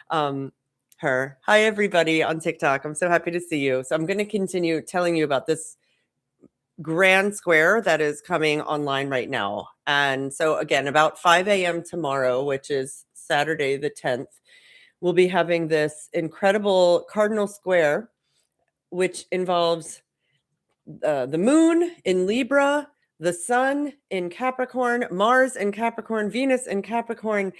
um, her. Hi, everybody on TikTok. I'm so happy to see you. So I'm going to continue telling you about this grand square that is coming online right now. And so again, about 5 a.m. tomorrow, which is Saturday the 10th, we'll be having this incredible cardinal square, which involves the moon in Libra, the sun in Capricorn, Mars in Capricorn, Venus in Capricorn,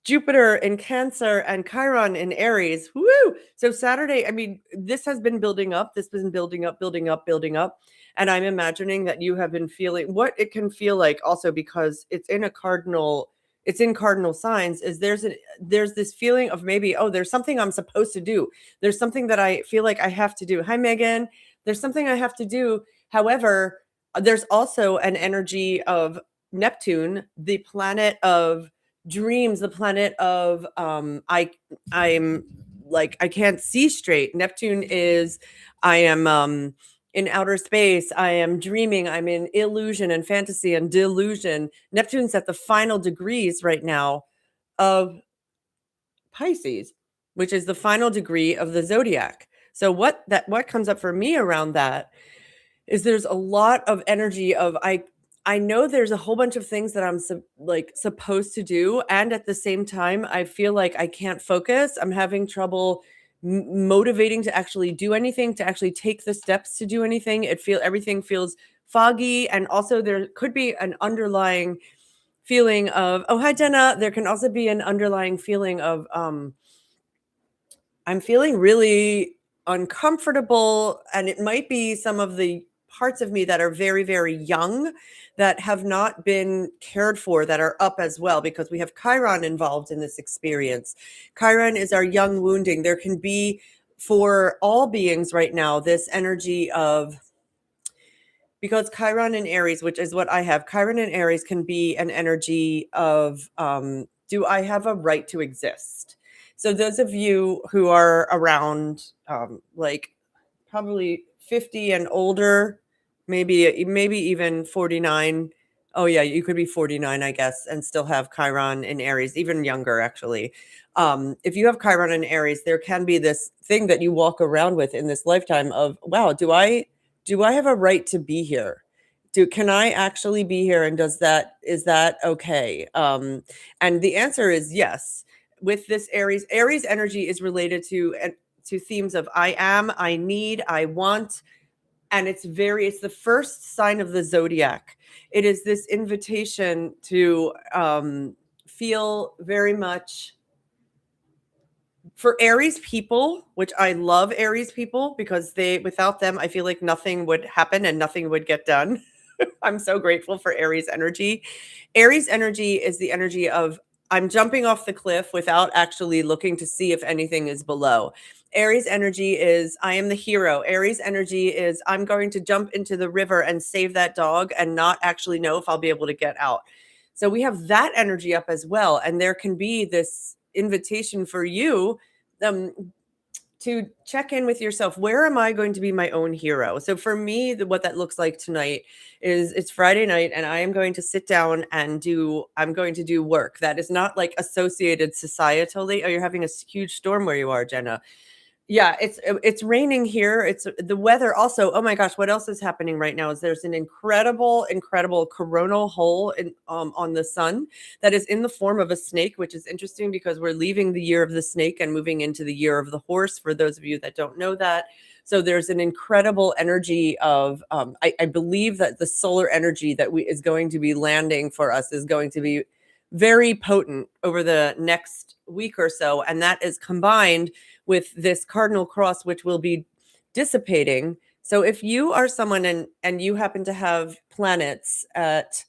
Jupiter in Cancer, and Chiron in Aries. Woo! So Saturday, I mean, this has been building up. This has been building up, building up, building up. And I'm imagining that you have been feeling what it can feel like also because it's in cardinal signs, is there's this feeling of maybe, oh, there's something I'm supposed to do. There's something that I feel like I have to do. Hi, Megan. There's something I have to do. However, there's also an energy of Neptune, the planet of dreams, the planet of I'm like I can't see straight. Neptune is I am in outer space. I am dreaming. I'm in illusion and fantasy and delusion. Neptune's at the final degrees right now of Pisces, which is the final degree of the zodiac. So what comes up for me around that is there's a lot of energy of I know there's a whole bunch of things that I'm supposed to do, and at the same time I feel like I can't focus. I'm having trouble motivating to actually do anything, to actually take the steps to do anything. Everything feels foggy, and also there could be an underlying feeling of, oh, hi Jenna, there can also be an underlying feeling of I'm feeling really uncomfortable, and it might be some of the parts of me that are very, very young that have not been cared for that are up as well, because we have Chiron involved in this experience. Chiron is our young wounding. There can be, for all beings right now, this energy of, because Chiron in Aries, which is what I have, Chiron in Aries can be an energy of, do I have a right to exist? So those of you who are around, like probably 50 and older, maybe even 49. Oh yeah, you could be 49, I guess, and still have Chiron in Aries, even younger actually. If you have Chiron in Aries, there can be this thing that you walk around with in this lifetime of, wow, do I have a right to be here? Can I actually be here? And is that okay? And the answer is yes. With this Aries energy is related to themes of I am, I need, I want, and it's the first sign of the zodiac. It is this invitation to feel very much, for Aries people, which I love Aries people because without them, I feel like nothing would happen and nothing would get done. I'm so grateful for Aries energy. Aries energy is the energy of I'm jumping off the cliff without actually looking to see if anything is below. Aries energy is I am the hero. Aries energy is I'm going to jump into the river and save that dog and not actually know if I'll be able to get out. So we have that energy up as well. And there can be this invitation for you to check in with yourself. Where am I going to be my own hero? So for me, what that looks like tonight is it's Friday night and I am going to sit down and I'm going to do work that is not like associated societally. Oh, you're having a huge storm where you are, Jenna. Yeah, it's raining here. It's the weather also. Oh my gosh, what else is happening right now is there's an incredible coronal hole on the sun that is in the form of a snake, which is interesting because we're leaving the year of the snake and moving into the year of the horse, for those of you that don't know that. So there's an incredible energy of I believe that the solar energy that is going to be landing for us is going to be very potent over the next week or so, and that is combined with this cardinal cross, which will be dissipating. So if you are someone and you happen to have planets at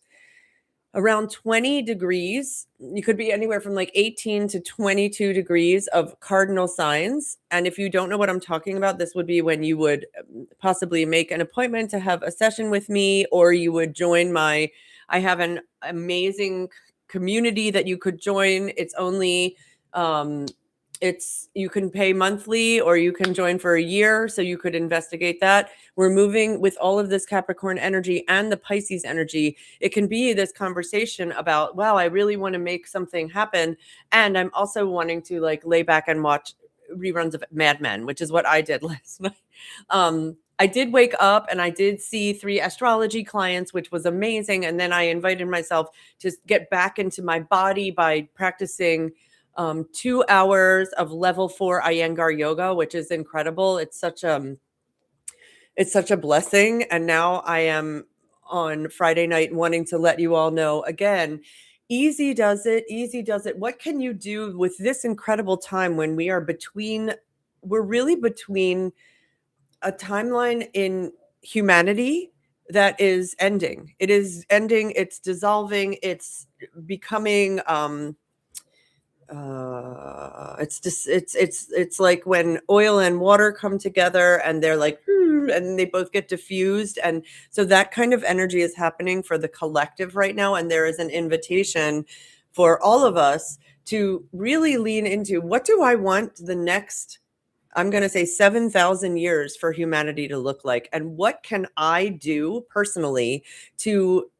around 20 degrees, you could be anywhere from like 18 to 22 degrees of cardinal signs. And if you don't know what I'm talking about, this would be when you would possibly make an appointment to have a session with me, or you would join I have an amazing community that you could join. It's only You can pay monthly or you can join for a year, so you could investigate that. We're moving with all of this Capricorn energy and the Pisces energy. It can be this conversation about, wow, I really want to make something happen, and I'm also wanting to like lay back and watch reruns of Mad Men, which is what I did last night. I did wake up and I did see 3 astrology clients, which was amazing. And then I invited myself to get back into my body by practicing 2 hours of level 4 Iyengar yoga, which is incredible. It's such a blessing. And now I am on Friday night wanting to let you all know again, easy does it, easy does it. What can you do with this incredible time when we're really between a timeline in humanity that is ending. It is ending, it's dissolving, it's becoming it's just it's like when oil and water come together and they're like and they both get diffused, and so that kind of energy is happening for the collective right now, and there is an invitation for all of us to really lean into, what do I want the next, I'm going to say 7,000 years for humanity to look like, and what can I do personally to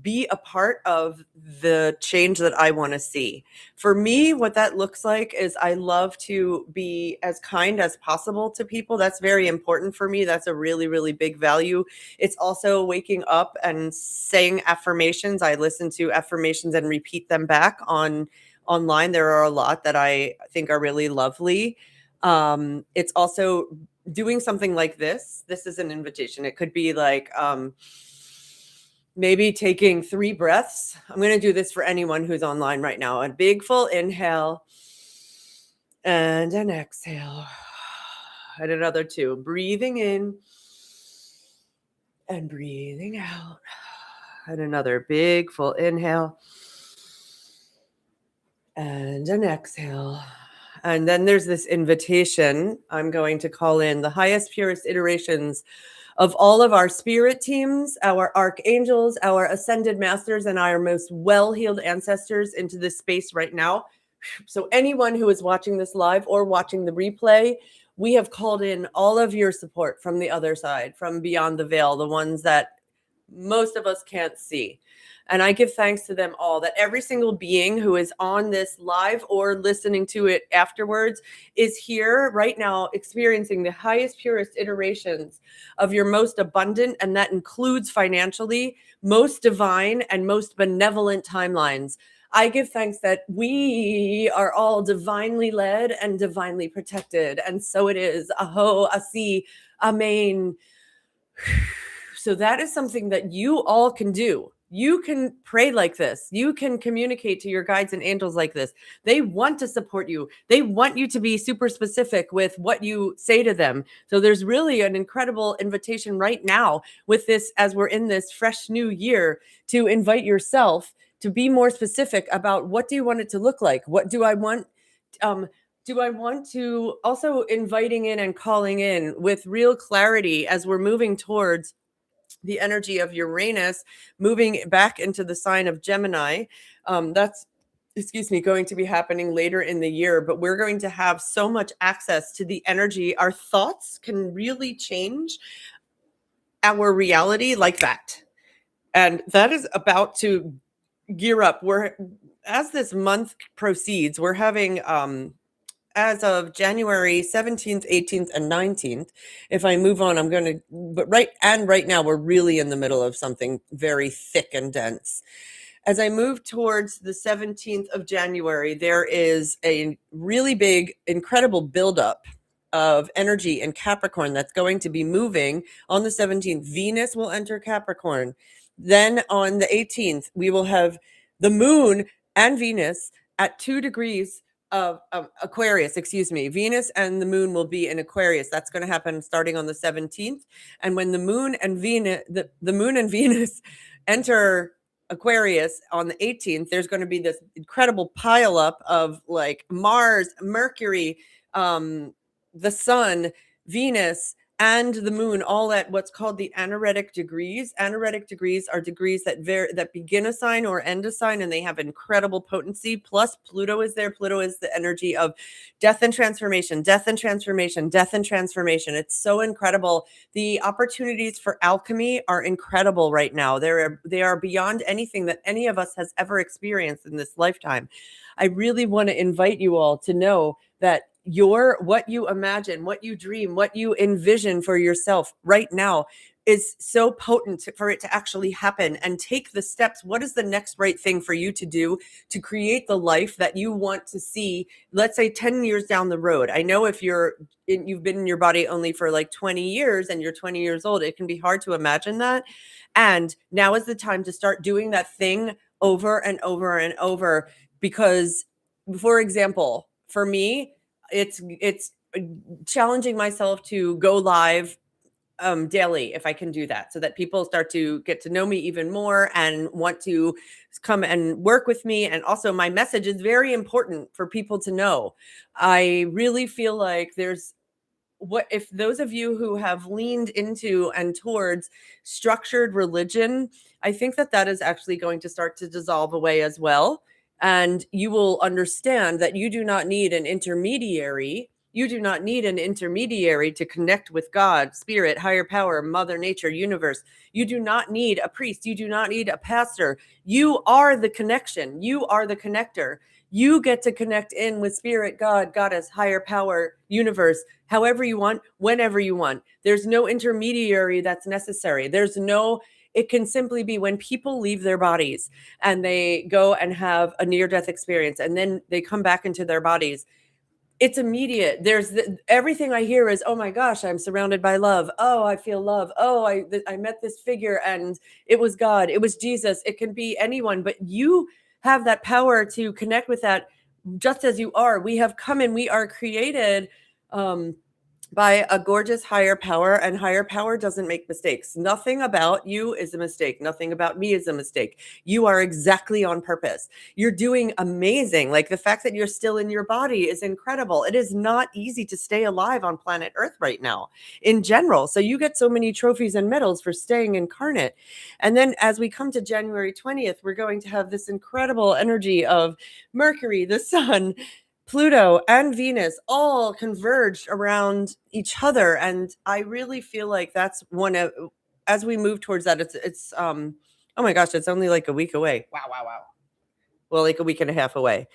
be a part of the change that I want to see. For me, what that looks like is I love to be as kind as possible to people. That's very important for me. That's a really, really big value. It's also waking up and saying affirmations. I listen to affirmations and repeat them back online. There are a lot that I think are really lovely. It's also doing something like this. This is an invitation. It could be like, maybe taking 3 breaths. I'm going to do this for anyone who's online right now. A big full inhale and an exhale. And another 2. Breathing in and breathing out. And another big full inhale and an exhale. And then there's this invitation. I'm going to call in the highest, purest iterations of all of our spirit teams, our archangels, our ascended masters, and our most well-healed ancestors into this space right now. So anyone who is watching this live or watching the replay, we have called in all of your support from the other side, from beyond the veil, the ones that most of us can't see. And I give thanks to them all, that every single being who is on this live or listening to it afterwards is here right now experiencing the highest, purest iterations of your most abundant, and that includes financially, most divine and most benevolent timelines. I give thanks that we are all divinely led and divinely protected. And so it is. Aho, Asi, Amen. So that is something that you all can do. You can pray like this. You can communicate to your guides and angels like this. They want to support you. They want you to be super specific with what you say to them. So there's really an incredible invitation right now with this, as we're in this fresh new year, to invite yourself to be more specific about, what do you want it to look like? What do I want? Do I want to also inviting in and calling in with real clarity as we're moving towards the energy of Uranus moving back into the sign of Gemini. That's, going to be happening later in the year, but we're going to have so much access to the energy. Our thoughts can really change our reality like that. And that is about to gear up. As this month proceeds, we're having, as of January 17th, 18th, and 19th, if I move on, but right now we're really in the middle of something very thick and dense. As I move towards the 17th of January, there is a really big, incredible buildup of energy in Capricorn that's going to be moving on the 17th. Venus will enter Capricorn. Then on the 18th, we will have the moon and Venus at 2 degrees of Aquarius, Venus and the moon will be in Aquarius. That's going to happen starting on the 17th. And when the moon and Venus, the moon and Venus enter Aquarius on the 18th, there's going to be this incredible pileup of like Mars, Mercury, the sun, Venus, and the moon all at what's called the anaretic degrees. Anaretic degrees are degrees that begin a sign or end a sign, and they have incredible potency. Plus, Pluto is there. Pluto is the energy of death and transformation, death and transformation, death and transformation. It's so incredible. The opportunities for alchemy are incredible right now. They are beyond anything that any of us has ever experienced in this lifetime. I really want to invite you all to know that what you imagine, what you dream, what you envision for yourself right now is so potent for it to actually happen. And take the steps. What is the next right thing for you to do to create the life that you want to see, let's say 10 years down the road? I know if you've been in your body only for like 20 years and you're 20 years old, it can be hard to imagine that. And now is the time to start doing that thing over and over and over. Because, for example, for me, it's challenging myself to go live daily, if I can do that, so that people start to get to know me even more and want to come and work with me. And also, my message is very important for people to know. I really feel like what if those of you who have leaned into and towards structured religion, I think that is actually going to start to dissolve away as well. And you will understand that you do not need an intermediary. You do not need an intermediary to connect with God, spirit, higher power, mother nature, universe. You do not need a priest. You do not need a pastor. You are the connection. You are the connector. You get to connect in with spirit, God, goddess, higher power, universe, however you want, whenever you want. There's no intermediary that's necessary. It can simply be when people leave their bodies and they go and have a near-death experience and then they come back into their bodies. It's immediate. Everything I hear is, oh my gosh, I'm surrounded by love. Oh, I feel love. Oh, I met this figure and it was God. It was Jesus. It can be anyone, but you have that power to connect with that just as you are. We have come and we are created by a gorgeous higher power, and higher power doesn't make mistakes. Nothing about you is a mistake. Nothing about me is a mistake. You are exactly on purpose. You're doing amazing. Like, the fact that you're still in your body is incredible. It is not easy to stay alive on planet Earth right now in general. So you get so many trophies and medals for staying incarnate. And then as we come to January 20th, we're going to have this incredible energy of Mercury, the sun, Pluto, and Venus all converged around each other. And I really feel like that's as we move towards that, it's oh my gosh, it's only like a week away. Wow. Well, like a week and a half away.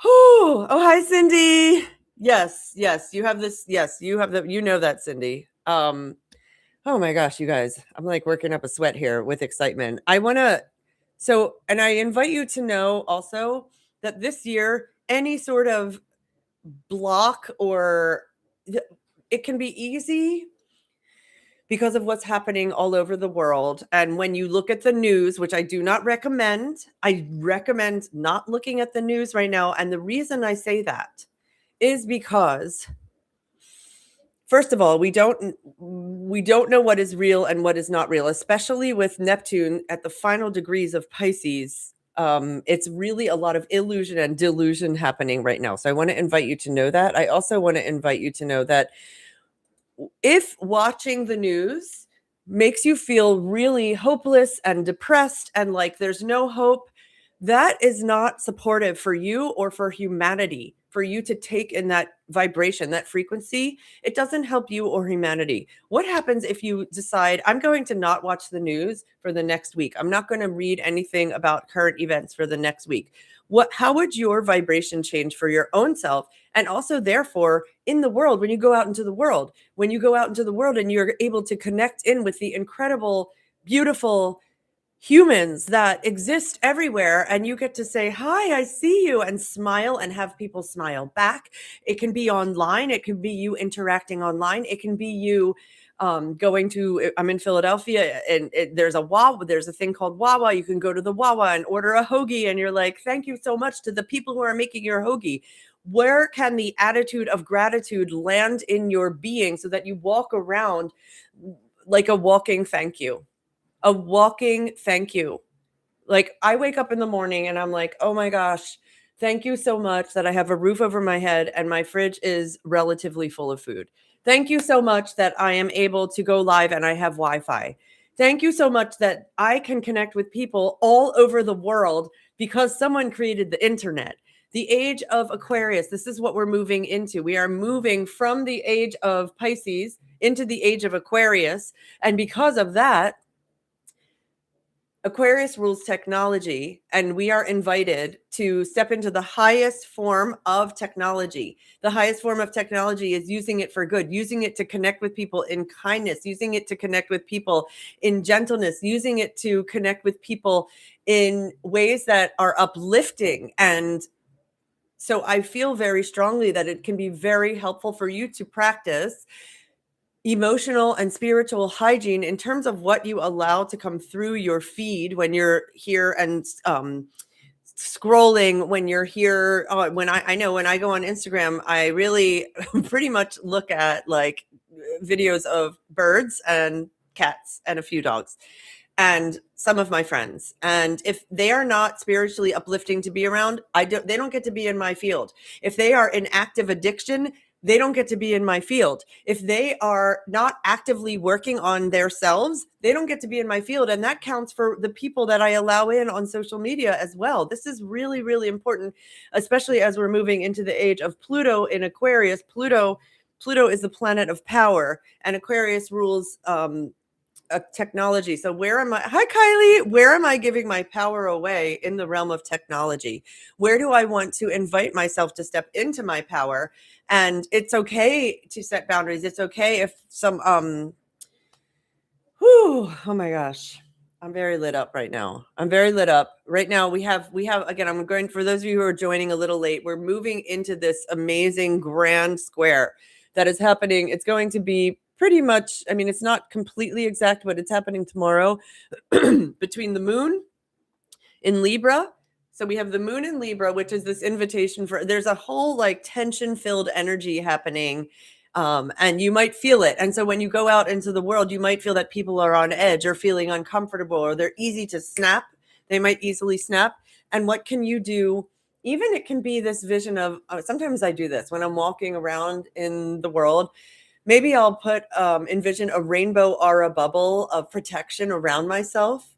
Oh, hi, Cindy. Yes, you have this. Yes, you have that, Cindy. Oh my gosh, you guys, I'm like working up a sweat here with excitement. And I invite you to know also that this year, any sort of block it can be easy because of what's happening all over the world. And when you look at the news, which I do not recommend, I recommend not looking at the news right now. And the reason I say that is because, first of all, we don't know what is real and what is not real, especially with Neptune at the final degrees of Pisces. It's really a lot of illusion and delusion happening right now. So I want to invite you to know that. I also want to invite you to know that if watching the news makes you feel really hopeless and depressed and like there's no hope, that is not supportive for you or for humanity. For you to take in that vibration, that frequency, it doesn't help you or humanity. What happens if you decide, I'm going to not watch the news for the next week? I'm not going to read anything about current events for the next week. How would your vibration change for your own self? And also, therefore, in the world, when you go out into the world and you're able to connect in with the incredible, beautiful humans that exist everywhere, and you get to say, hi, I see you, and smile and have people smile back. It can be online. It can be you interacting online. It can be you I'm in Philadelphia, and there's a thing called Wawa. You can go to the Wawa and order a hoagie, and you're like, thank you so much to the people who are making your hoagie. Where can the attitude of gratitude land in your being so that you walk around like a walking thank you? A walking thank you. Like, I wake up in the morning and I'm like, oh my gosh, Thank you so much that I have a roof over my head and my fridge is relatively full of food. Thank you so much that I am able to go live and I have Wi-Fi. Thank you so much that I can connect with people all over the world because someone created the internet. The age of Aquarius, this is what we're moving into. We are moving from the age of Pisces into the age of Aquarius. And because of that, Aquarius rules technology, and we are invited to step into the highest form of technology. The highest form of technology is using it for good, using it to connect with people in kindness, using it to connect with people in gentleness, using it to connect with people in ways that are uplifting. And so I feel very strongly that it can be very helpful for you to practice emotional and spiritual hygiene in terms of what you allow to come through your feed when you're here and scrolling when you're here. When I know when I go on Instagram, I really pretty much look at like videos of birds and cats and a few dogs and some of my friends. And if they are not spiritually uplifting to be around, they don't get to be in my field. If they are in active addiction, they don't get to be in my field. If they are not actively working on themselves, they don't get to be in my field. And that counts for the people that I allow in on social media as well. This is really, really important, especially as we're moving into the age of Pluto in Aquarius. Pluto is the planet of power, and Aquarius rules technology. So hi Kylie, where am I giving my power away in the realm of technology? Where do I want to invite myself to step into my power? And it's okay to set boundaries. It's okay if oh my gosh. I'm very lit up right now. I'm very lit up. Right now we have again, I'm going, for those of you who are joining a little late, we're moving into this amazing grand square that is happening. It's going to be pretty much, I mean, it's not completely exact, but it's happening tomorrow between the moon in Libra. So we have the moon in Libra, which is this invitation for, there's a whole like tension filled energy happening. And you might feel it. And so when you go out into the world, you might feel that people are on edge or feeling uncomfortable, or they're easy to snap. They might easily snap. And what can you do? Even it can be this vision of, sometimes I do this when I'm walking around in the world. Maybe I'll envision a rainbow aura bubble of protection around myself,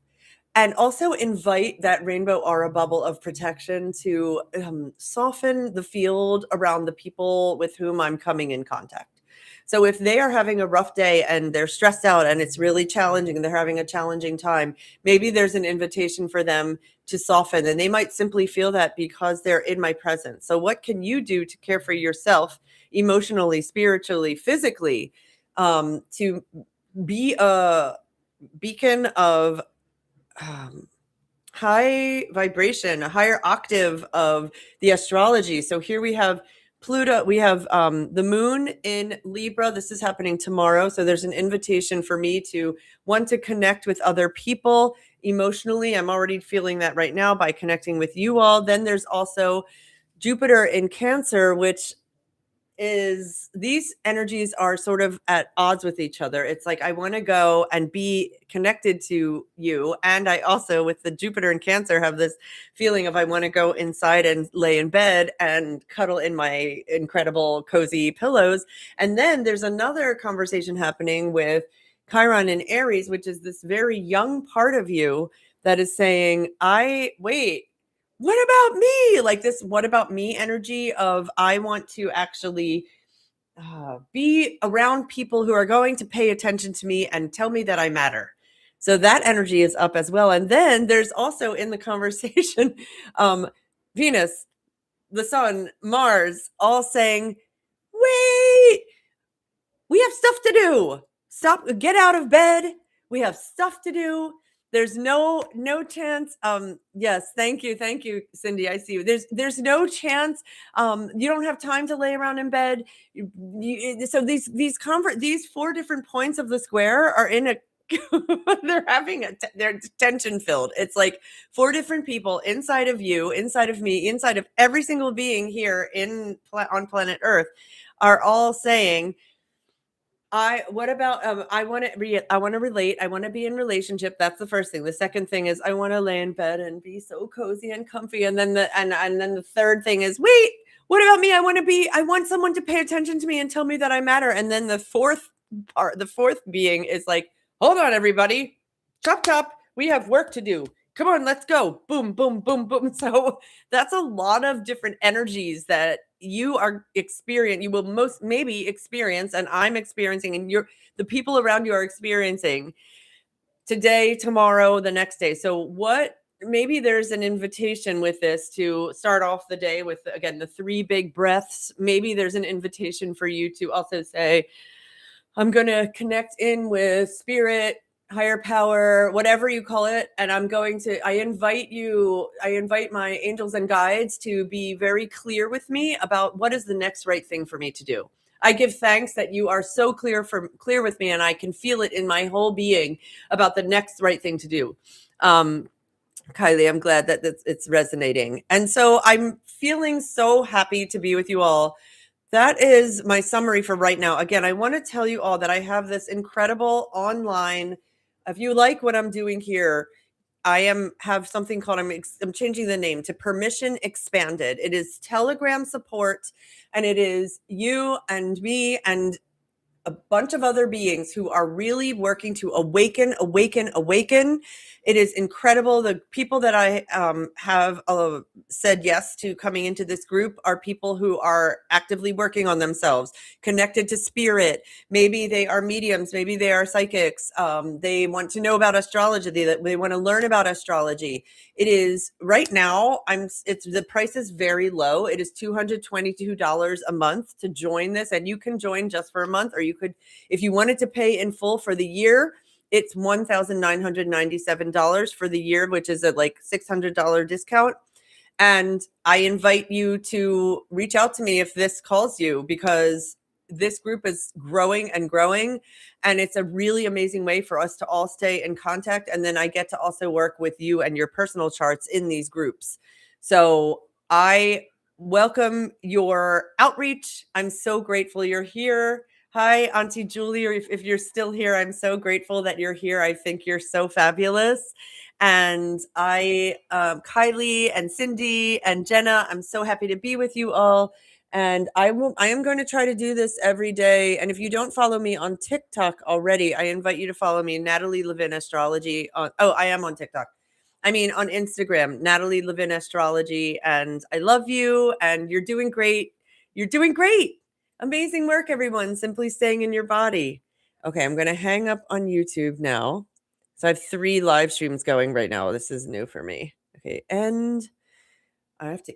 and also invite that rainbow aura bubble of protection to soften the field around the people with whom I'm coming in contact. So if they are having a rough day and they're stressed out and it's really challenging and they're having a challenging time, maybe there's an invitation for them to soften, and they might simply feel that because they're in my presence. So what can you do to care for yourself emotionally, spiritually, physically, to be a beacon of high vibration, a higher octave of the astrology? So here we have Pluto, we have the moon in Libra. This is happening tomorrow. So there's an invitation for me to want to connect with other people emotionally. I'm already feeling that right now by connecting with you all. Then there's also Jupiter in Cancer, which is, these energies are sort of at odds with each other. It's like I want to go and be connected to you, and I also, with the Jupiter in Cancer, have this feeling of I want to go inside and lay in bed and cuddle in my incredible cozy pillows. And then there's another conversation happening with Chiron in Aries, which is this very young part of you that is saying, what about me? Like this, what about me energy of I want to actually be around people who are going to pay attention to me and tell me that I matter. So that energy is up as well. And then there's also in the conversation, Venus, the sun, Mars, all saying, wait, we have stuff to do. Stop, get out of bed. We have stuff to do. There's no chance. Yes, thank you, Cindy. I see you. There's no chance. You don't have time to lay around in bed. So these 4 different points of the square are in a. They're tension filled. It's like 4 different people inside of you, inside of me, inside of every single being here on planet Earth, are all saying, What about, I wanna relate, I wanna be in relationship, that's the first thing. The second thing is I wanna lay in bed and be so cozy and comfy, and then the third thing is, "Wait, what about me? I want someone to pay attention to me and tell me that I matter." And then the fourth being is like, "Hold on, everybody. Chop, chop. We have work to do. Come on, let's go. Boom, boom, boom, boom." So that's a lot of different energies that you will most maybe experience, and I'm experiencing, and the people around you are experiencing today, tomorrow, the next day. So what maybe there's an invitation with this to start off the day with, again, the three big breaths. Maybe there's an invitation for you to also say, I'm going to connect in with spirit, higher power, whatever you call it. And I invite my angels and guides to be very clear with me about what is the next right thing for me to do. I give thanks that you are so clear with me, and I can feel it in my whole being about the next right thing to do. Kylie, I'm glad that it's resonating. And so I'm feeling so happy to be with you all. That is my summary for right now. Again, I want to tell you all that I have this incredible online. If you like what I'm doing here, have something called, I'm changing the name to Permission Expanded. It is Telegram support, and it is you and me and a bunch of other beings who are really working to awaken, awaken, awaken. It is incredible. The people that I have said yes to coming into this group are people who are actively working on themselves, connected to spirit. Maybe they are mediums. Maybe they are psychics. They want to know about astrology. They want to learn about astrology. It is right now. The price is very low. It is $222 a month to join this, and you can join just for a month, or you could, if you wanted to pay in full for the year, it's $1,997 for the year, which is a like $600 discount. And I invite you to reach out to me if this calls you, because this group is growing and growing, and it's a really amazing way for us to all stay in contact. And then I get to also work with you and your personal charts in these groups. So I welcome your outreach. I'm so grateful you're here. Hi, Auntie Julie, or if you're still here, I'm so grateful that you're here. I think you're so fabulous. And Kylie and Cindy and Jenna, I'm so happy to be with you all. And I am going to try to do this every day. And if you don't follow me on TikTok already, I invite you to follow me, Natalie Levin Astrology. I am on TikTok. I mean, on Instagram, Natalie Levin Astrology. And I love you, and you're doing great. You're doing great. Amazing work, everyone. Simply staying in your body. Okay, I'm going to hang up on YouTube now. So I have 3 live streams going right now. This is new for me. Okay, and I have to